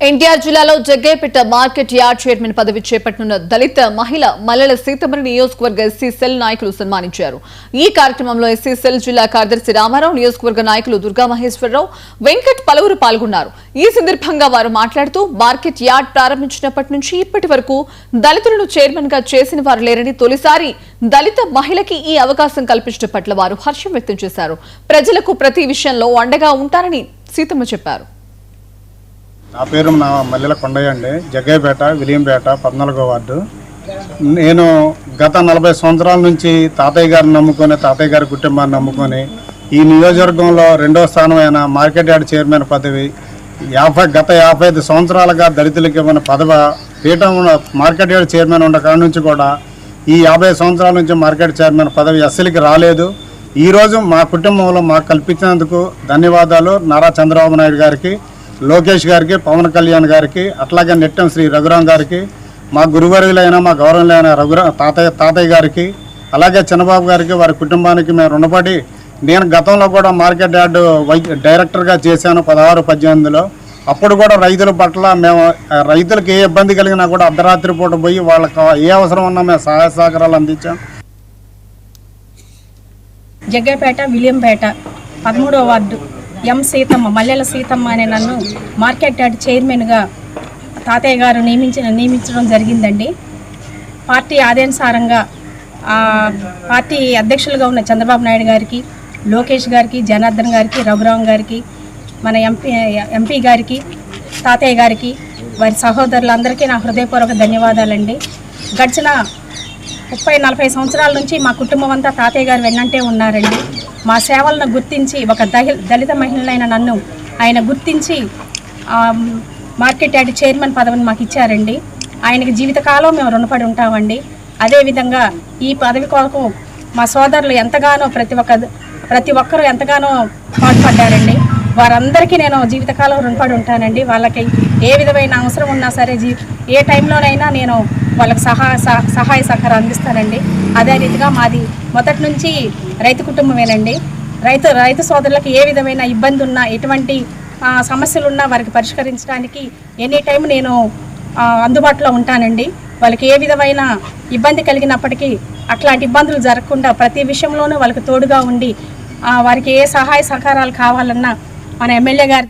ఎన్టీఆర్ జిల్లాలో Jaggayyapeta market yard chairman పదవి చేపట్టనున్న దళిత మహిళ మల్లెల సీతమ్మని నియోజకవర్గ ఎస్సీ సెల్ నాయకులు సన్మానించారు. ఈ కార్యక్రమంలో ఎస్సీ సెల్ జిల్లా కార్యదర్శి రామారావు, నియోజకవర్గ నాయకులు దుర్గా మహేశ్వరరావు, వెంకట్ పలువురు పాల్గొన్నారు. ఈ సందర్భంగా వారు మాట్లాడుతూ మార్కెట్ యార్డ్ ప్రారంభించినప్పటి నుంచి ఇప్పటి వరకు దళితులను చైర్మన్ గా చేసిన వారు లేరని, తొలిసారి దళిత మహిళకి ఈ అవకాశం కల్పించడం పట్ల వారు హర్షం వ్యక్తం చేశారు. ప్రజలకు ప్రతి విషయంలో అండగా ఉంటారని సీతమ్మ చెప్పారు. నా పేరు మల్లెల కొండయ్య అండి. జగ్గయ్యపేట, విలియంపేట, 14వ వార్డు. నేను గత 40 సంవత్సరాల నుంచి తాతయ్య గారిని నమ్ముకొని, తాతయ్య గారి కుటుంబాన్ని నమ్ముకొని ఈ నియోజకవర్గంలో 2వ స్థానమైన మార్కెట్ యార్డ్ చైర్మన్ పదవి గత 55 సంవత్సరాలుగా దళితులకి ఇవ్వని పదవి పీఠం మార్కెట్ యార్డ్ చైర్మన్ ఉన్న కాడ నుంచి కూడా ఈ 50 సంవత్సరాల నుంచి మార్కెట్ చైర్మన్ పదవి అస్సలకి రాలేదు. ఈరోజు మా కుటుంబంలో మాకు కల్పించినందుకు ధన్యవాదాలు. నారా చంద్రబాబు నాయుడు గారికి, లోకేష్ గారికి, పవన్ కళ్యాణ్ గారికి, అట్లాగే నెట్టం శ్రీ రఘురాం గారికి, మా గురువర్యులైన మా గౌరవులైన తాతయ్య గారికి, అలాగే చంద్రబాబు గారికి, వారి కుటుంబానికి మేము రుణపడి, నేను గతంలో కూడా మార్కెట్ యార్డు డైరెక్టర్గా చేశాను 16-18లో. అప్పుడు కూడా రైతుల పట్ల మేము రైతులకు ఏ ఇబ్బంది కలిగినా కూడా అర్ధరాత్రి పూట పోయి వాళ్ళకి ఏ అవసరం ఉన్నా మేము సహాయ సహకారాలు అందించాం. జగ్గయ్యపేట, విలియంపేట, 13వ వార్డు ఎం సీతమ్మ, మల్లెల సీతమ్మ అనే నన్ను మార్కెట్ యార్డ్ చైర్మన్గా తాతయ్య గారు నియమించడం జరిగిందండి. పార్టీ ఆదేశానుసారంగా పార్టీ అధ్యక్షులుగా ఉన్న చంద్రబాబు నాయుడు గారికి, లోకేష్ గారికి, జనార్దన్ గారికి, రఘురాం గారికి, మన ఎంపీ గారికి, తాతయ్య గారికి, వారి సహోదరులందరికీ నా హృదయపూర్వక ధన్యవాదాలండి. గడిచిన 30-40 సంవత్సరాల నుంచి మా కుటుంబం అంతా తాతయ్య గారు వెన్నంటే ఉన్నారండి. మా సేవలను గుర్తించి ఒక దళిత మహిళలైన నన్ను ఆయన గుర్తించి మార్కెట్ యార్డ్ చైర్మన్ పదవిని మాకు ఇచ్చారండి. ఆయనకి జీవితకాలం మేము రుణపడి ఉంటామండి. అదేవిధంగా ఈ పదవి కొరకు మా సోదరులు ఎంతగానో ప్రతి ఒక్కరూ ఎంతగానో పాటుపడ్డారండి. వారందరికీ నేను జీవితకాలం రుణపడి ఉంటానండి. వాళ్ళకి ఏ విధమైన అవసరం ఉన్నా సరే ఏ టైంలోనైనా నేను వాళ్ళకి సహాయ సహకారం అందిస్తానండి. అదే రీతిగా మాది మొదటి నుంచి రైతు కుటుంబమేనండి. రైతు సోదరులకు ఏ విధమైన ఇబ్బంది ఉన్నా, ఎటువంటి సమస్యలున్నా వారికి పరిష్కరించడానికి ఎనీ టైం నేను అందుబాటులో ఉంటానండి. వాళ్ళకి ఏ విధమైన ఇబ్బంది కలిగినప్పటికీ అట్లాంటి ఇబ్బందులు జరగకుండా ప్రతి విషయంలోనూ వాళ్ళకి తోడుగా ఉండి వారికి ఏ సహాయ సహకారాలు కావాలన్నా మన ఎమ్మెల్యే గారి